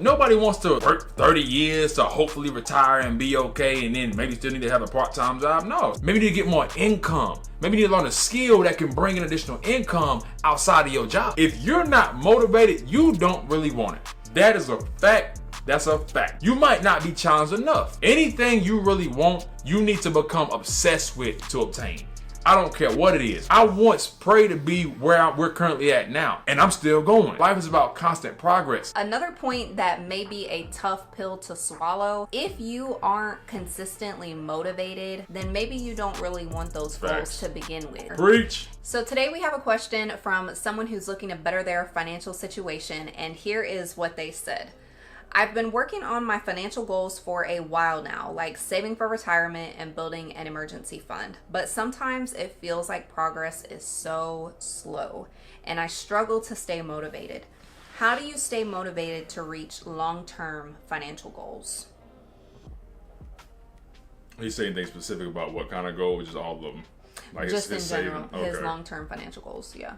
Nobody wants to work 30 years to hopefully retire and be okay and then maybe still need to have a part-time job. No, maybe you need to get more income. Maybe you need to learn a skill that can bring in additional income outside of your job. If you're not motivated, you don't really want it. That is a fact. That's a fact. You might not be challenged enough. Anything you really want, you need to become obsessed with to obtain. I don't care what it is. I once prayed to be where we're currently at now, and I'm still going. Life is about constant progress. Another point that may be a tough pill to swallow, if you aren't consistently motivated, then maybe you don't really want those goals to begin with. Preach. So today we have a question from someone who's looking to better their financial situation, and here is what they said. I've been working on my financial goals for a while now, like saving for retirement and building an emergency fund. But sometimes it feels like progress is so slow, and I struggle to stay motivated. How do you stay motivated to reach long-term financial goals? He's saying things specific about what kind of goals, just all of them. Like just in general, saving. his long-term financial goals, yeah.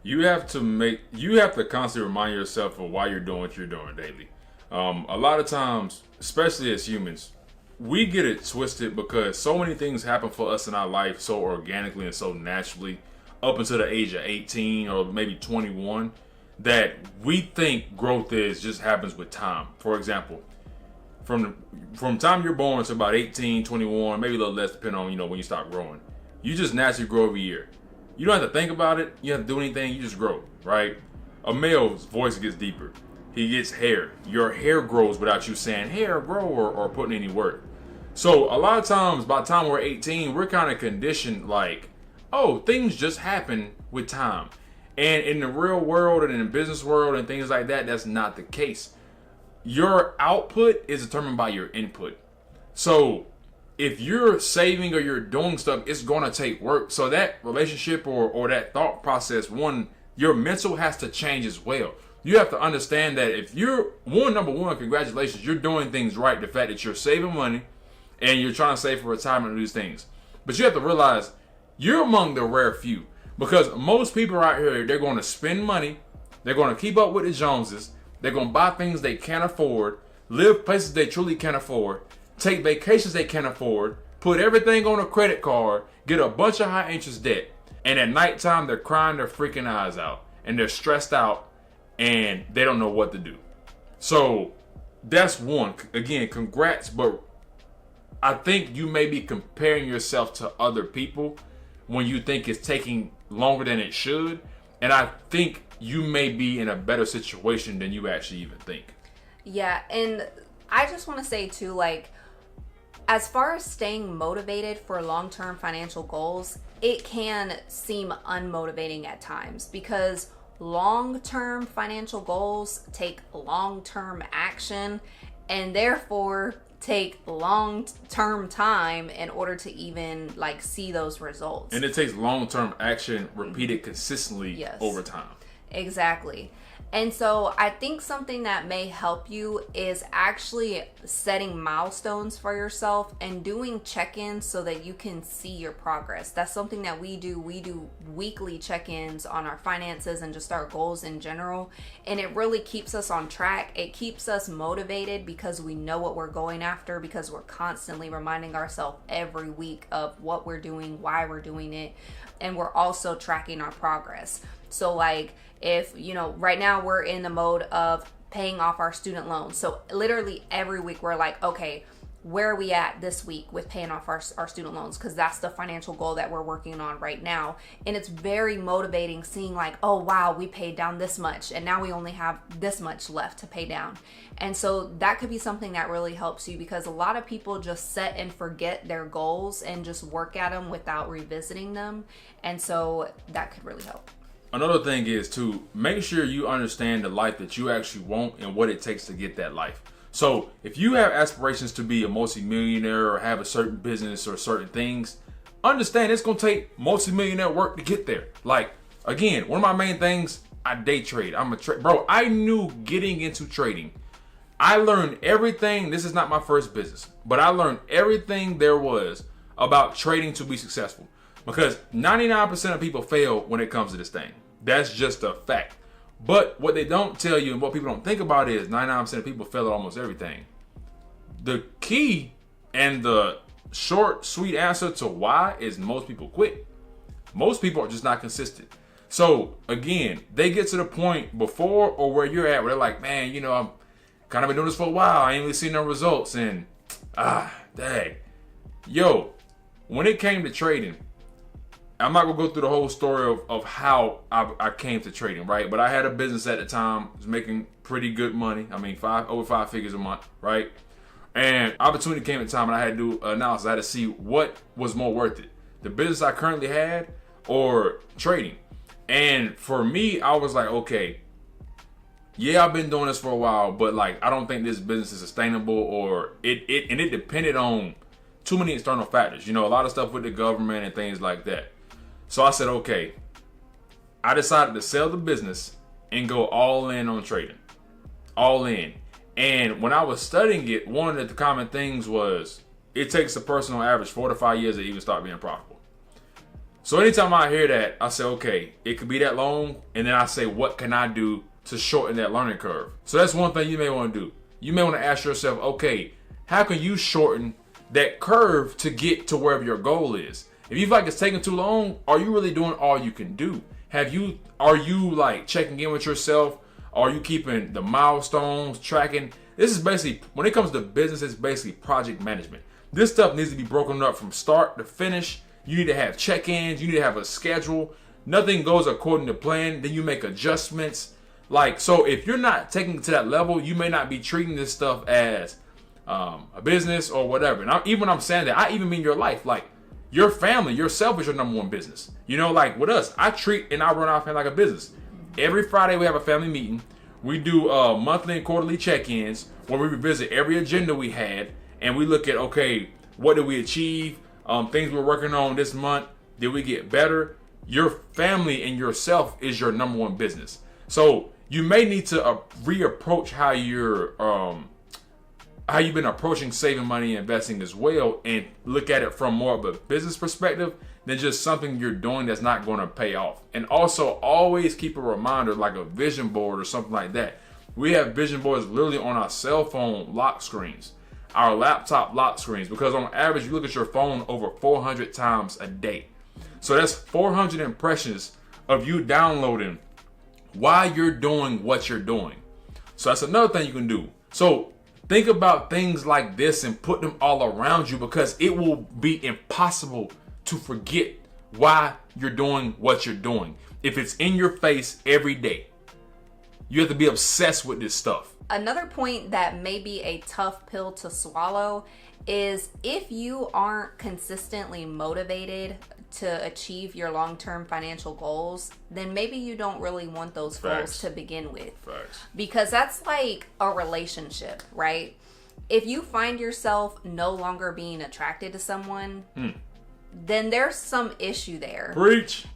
You have to constantly remind yourself of why you're doing what you're doing daily. A lot of times, especially as humans, we get it twisted because so many things happen for us in our life so organically and so naturally up until the age of 18 or maybe 21 that we think growth just happens with time. For example, from time you're born to about 18, 21, maybe a little less depending on when you start growing. You just naturally grow every year. You don't have to think about it. You don't have to do anything. You just grow, right? A male's voice gets deeper. He gets hair. Your hair grows without you saying hair grow or putting any work. So a lot of times, by the time we're 18, we're kind of conditioned like, oh, things just happen with time. And in the real world and in the business world and things like that, that's not the case. Your output is determined by your input. So if you're saving or you're doing stuff, it's going to take work. So that relationship or that thought process, your mental has to change as well. You have to understand that if you're, number one, congratulations, you're doing things right. The fact that you're saving money and you're trying to save for retirement and these things. But you have to realize you're among the rare few because most people out here, they're going to spend money. They're going to keep up with the Joneses. They're going to buy things they can't afford, live places they truly can't afford, take vacations they can't afford, put everything on a credit card, get a bunch of high interest debt, and at nighttime they're crying their freaking eyes out and they're stressed out and they don't know what to do. So that's one. Again, congrats, but I think you may be comparing yourself to other people when you think it's taking longer than it should, and I think you may be in a better situation than you actually even think. Yeah, and I just want to say too, like, as far as staying motivated for long-term financial goals, it can seem unmotivating at times because long-term financial goals take long-term action and therefore take long-term time in order to even see those results. And it takes long-term action repeated consistently over time. Exactly. And so I think something that may help you is actually setting milestones for yourself and doing check-ins so that you can see your progress. That's something that we do. We do weekly check-ins on our finances and just our goals in general. And it really keeps us on track. It keeps us motivated because we know what we're going after, because we're constantly reminding ourselves every week of what we're doing, why we're doing it. And we're also tracking our progress. So if, right now we're in the mode of paying off our student loans. So literally every week we're like, okay, where are we at this week with paying off our student loans? Because that's the financial goal that we're working on right now. And it's very motivating seeing oh, wow, we paid down this much and now we only have this much left to pay down. And so that could be something that really helps you because a lot of people just set and forget their goals and just work at them without revisiting them. And so that could really help. Another thing is to make sure you understand the life that you actually want and what it takes to get that life. So if you have aspirations to be a multi-millionaire or have a certain business or certain things, understand it's going to take multi-millionaire work to get there. Again, one of my main things, I day trade. Bro, I knew getting into trading. I learned everything. This is not my first business, but I learned everything there was about trading to be successful. Because 99% of people fail when it comes to this thing. That's just a fact. But what they don't tell you and what people don't think about is 99% of people fail at almost everything. The key and the short, sweet answer to why is most people quit. Most people are just not consistent. So again, they get to the point before or where you're at where they're like, man, you know, I'm kind of been doing this for a while. I ain't really seen no results. And dang. Yo, when it came to trading, I'm not gonna go through the whole story of how I came to trading, right? But I had a business at the time, was making pretty good money. I mean, over 5 figures a month, right? And opportunity came at a time and I had to do analysis. I had to see what was more worth it. The business I currently had or trading. And for me, I was like, okay, yeah, I've been doing this for a while, but like, I don't think this business is sustainable, or it depended on too many external factors. You know, a lot of stuff with the government and things like that. So I said, okay, I decided to sell the business and go all in on trading. All in. And when I was studying it, one of the common things was it takes a person on average 4 to 5 years to even start being profitable. So anytime I hear that, I say, okay, it could be that long. And then I say, what can I do to shorten that learning curve? So that's one thing you may want to do. You may want to ask yourself, okay, how can you shorten that curve to get to wherever your goal is? If you feel like it's taking too long, are you really doing all you can do? Are you like checking in with yourself? Are you keeping the milestones, tracking? This is basically, when it comes to business, it's basically project management. This stuff needs to be broken up from start to finish. You need to have check-ins. You need to have a schedule. Nothing goes according to plan. Then you make adjustments. Like, so if you're not taking it to that level, you may not be treating this stuff as a business or whatever. And even when I'm saying that, I even mean your life. Like, your family, yourself is your number one business. You know, like with us, I treat and I run our family like a business. Every Friday we have a family meeting. We do monthly and quarterly check-ins where we revisit every agenda we had. And we look at, okay, what did we achieve? Things we're working on this month. Did we get better? Your family and yourself is your number one business. So you may need to reapproach how you've been approaching saving money and investing as well, and look at it from more of a business perspective than just something you're doing that's not going to pay off. And also always keep a reminder, like a vision board or something like that. We have vision boards literally on our cell phone lock screens, our laptop lock screens, because on average you look at your phone over 400 times a day. So that's 400 impressions of you downloading why you're doing what you're doing. So that's another thing you can do. So think about things like this and put them all around you, because it will be impossible to forget why you're doing what you're doing if it's in your face every day. You have to be obsessed with this stuff. Another point that may be a tough pill to swallow is if you aren't consistently motivated to achieve your long-term financial goals, then maybe you don't really want those goals to begin with. Facts. Because that's like a relationship, right? If you find yourself no longer being attracted to someone, then there's some issue there. Preach.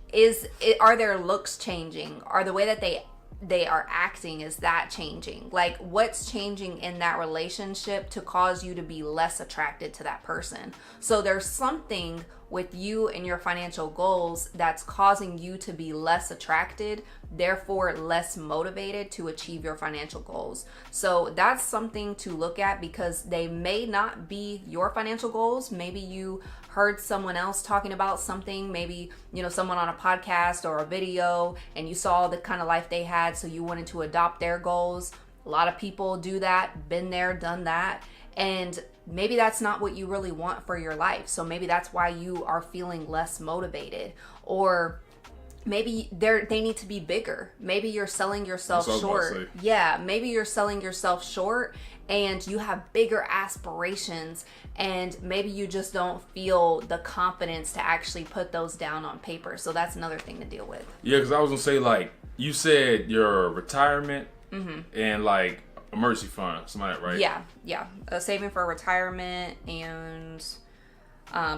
Are their looks changing? Are the way that they are acting, is that changing? Like, what's changing in that relationship to cause you to be less attracted to that person? So there's something with you and your financial goals that's causing you to be less attracted, therefore less motivated to achieve your financial goals. So that's something to look at, because they may not be your financial goals. Maybe you heard someone else talking about something, maybe, you know, someone on a podcast or a video, and you saw the kind of life they had, so you wanted to adopt their goals. A lot of people do that, been there, done that. And maybe that's not what you really want for your life. So maybe that's why you are feeling less motivated. Or maybe they need to be bigger. Maybe you're selling yourself short. Yeah, maybe you're selling yourself short and you have bigger aspirations, and maybe you just don't feel the confidence to actually put those down on paper. So that's another thing to deal with. Yeah, because I was going to say, like, you said your retirement and like emergency fund, something like that, right? Yeah. Saving for retirement and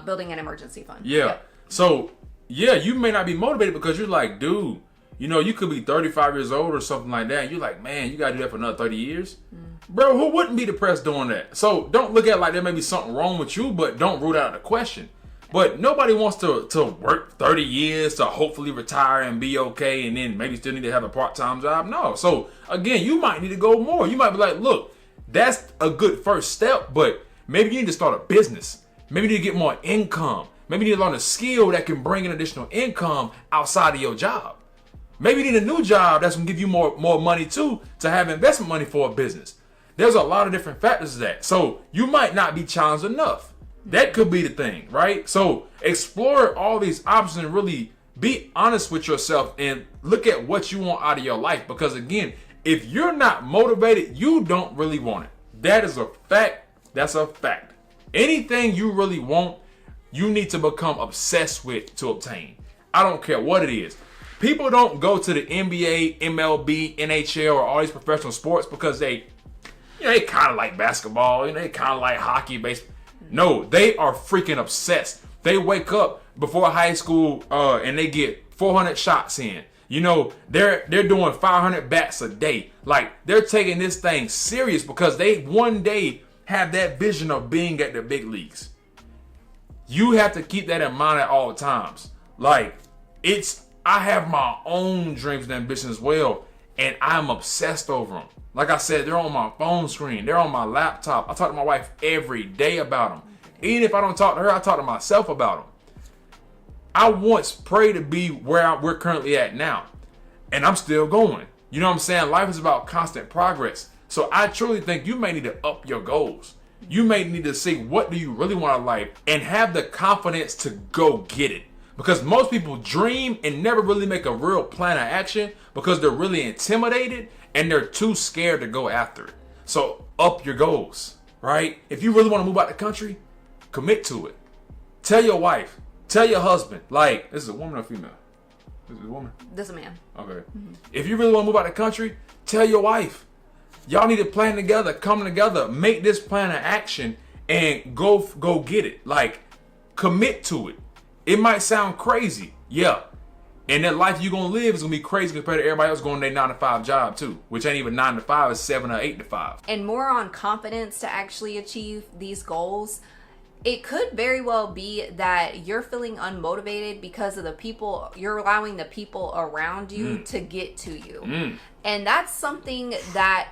building an emergency fund. Yeah. Yep. So, yeah, you may not be motivated because you're like, dude, you know, you could be 35 years old or something like that. And you're like, man, you got to do that for another 30 years? Bro, who wouldn't be depressed doing that? So don't look at it like there may be something wrong with you, but don't rule out the question. But nobody wants to work 30 years to hopefully retire and be okay and then maybe still need to have a part-time job. No. So again, you might need to go more. You might be like, look, that's a good first step, but maybe you need to start a business. Maybe you need to get more income. Maybe you need to learn a skill that can bring in additional income outside of your job. Maybe you need a new job that's going to give you more money too, to have investment money for a business. There's a lot of different factors to that. So you might not be challenged enough. That could be the thing, right? So explore all these options and really be honest with yourself and look at what you want out of your life. Because again, if you're not motivated, you don't really want it. That is a fact. That's a fact. Anything you really want, you need to become obsessed with to obtain. I don't care what it is. People don't go to the NBA, MLB, NHL, or all these professional sports because they kind of like basketball, they kind of like hockey, baseball. No, they are freaking obsessed. They wake up before high school and they get 400 shots in. They're doing 500 bats a day. Like, they're taking this thing serious because they one day have that vision of being at the big leagues. You have to keep that in mind at all times. Like, I have my own dreams and ambitions as well, and I'm obsessed over them. Like I said, they're on my phone screen. They're on my laptop. I talk to my wife every day about them. Even if I don't talk to her, I talk to myself about them. I once prayed to be where we're currently at now, and I'm still going. You know what I'm saying? Life is about constant progress. So I truly think you may need to up your goals. You may need to see what do you really want out of life and have the confidence to go get it. Because most people dream and never really make a real plan of action because they're really intimidated and they're too scared to go after it. So up your goals, right? If you really want to move out the country, commit to it. Tell your wife, tell your husband, like, this is a woman or female? This is a woman? This is a man. Okay. Mm-hmm. If you really want to move out the country, tell your wife. Y'all need to plan together, come together, make this plan of action and go get it. Like, commit to it. It might sound crazy, yeah. And that life you're going to live is going to be crazy compared to everybody else going their 9-to-5 job too, which ain't even 9 to 5, it's 7 or 8 to 5. And more on confidence to actually achieve these goals. It could very well be that you're feeling unmotivated because of the people, you're allowing the people around you to get to you. And that's something that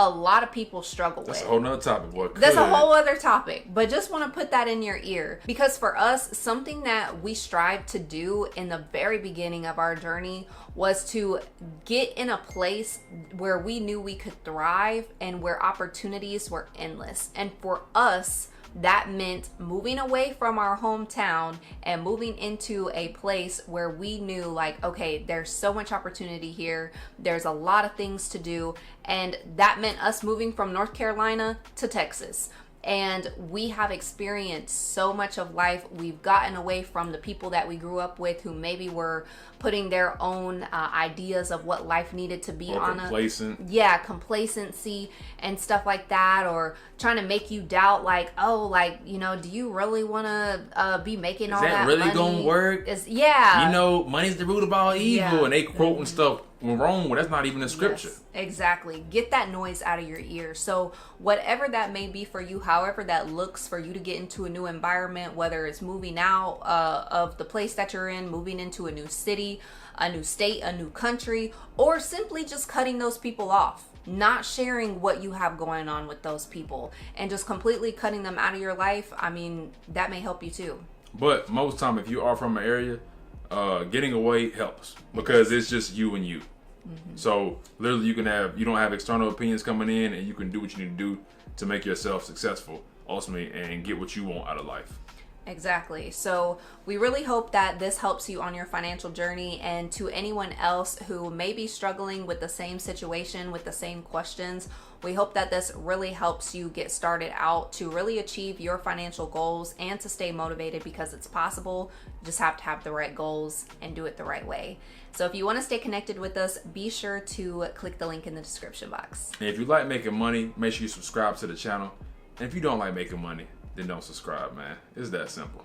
a lot of people struggle with. That's a whole nother topic, boy. That's a whole other topic, but just want to put that in your ear. Because for us, something that we strive to do in the very beginning of our journey was to get in a place where we knew we could thrive and where opportunities were endless. And for us, that meant moving away from our hometown and moving into a place where we knew, like, okay, there's so much opportunity here. There's a lot of things to do. And that meant us moving from North Carolina to Texas. And we have experienced so much of life. We've gotten away from the people that we grew up with who maybe were putting their own ideas of what life needed to be on complacent. Complacency and stuff like that, or trying to make you doubt, like, oh, like, do you really want to be making all that really money? Gonna work? Money's the root of all evil, and they quoting stuff wrong. That's not even in scripture. Yes, exactly. Get that noise out of your ear. So whatever that may be for you, however that looks for you to get into a new environment, whether it's moving out of the place that you're in, moving into a new city, a new state, a new country, or simply just cutting those people off, not sharing what you have going on with those people, and just completely cutting them out of your life, I mean, that may help you too. But most time, if you are from an area, getting away helps because it's just you and you. So literally you don't have external opinions coming in, and you can do what you need to do to make yourself successful ultimately and get what you want out of life. Exactly. So we really hope that this helps you on your financial journey, and to anyone else who may be struggling with the same situation, with the same questions, we hope that this really helps you get started out to really achieve your financial goals and to stay motivated, because it's possible. You just have to have the right goals and do it the right way. So if you want to stay connected with us, be sure to click the link in the description box. And if you like making money, make sure you subscribe to the channel. And if you don't like making money, then don't subscribe, man. It's that simple.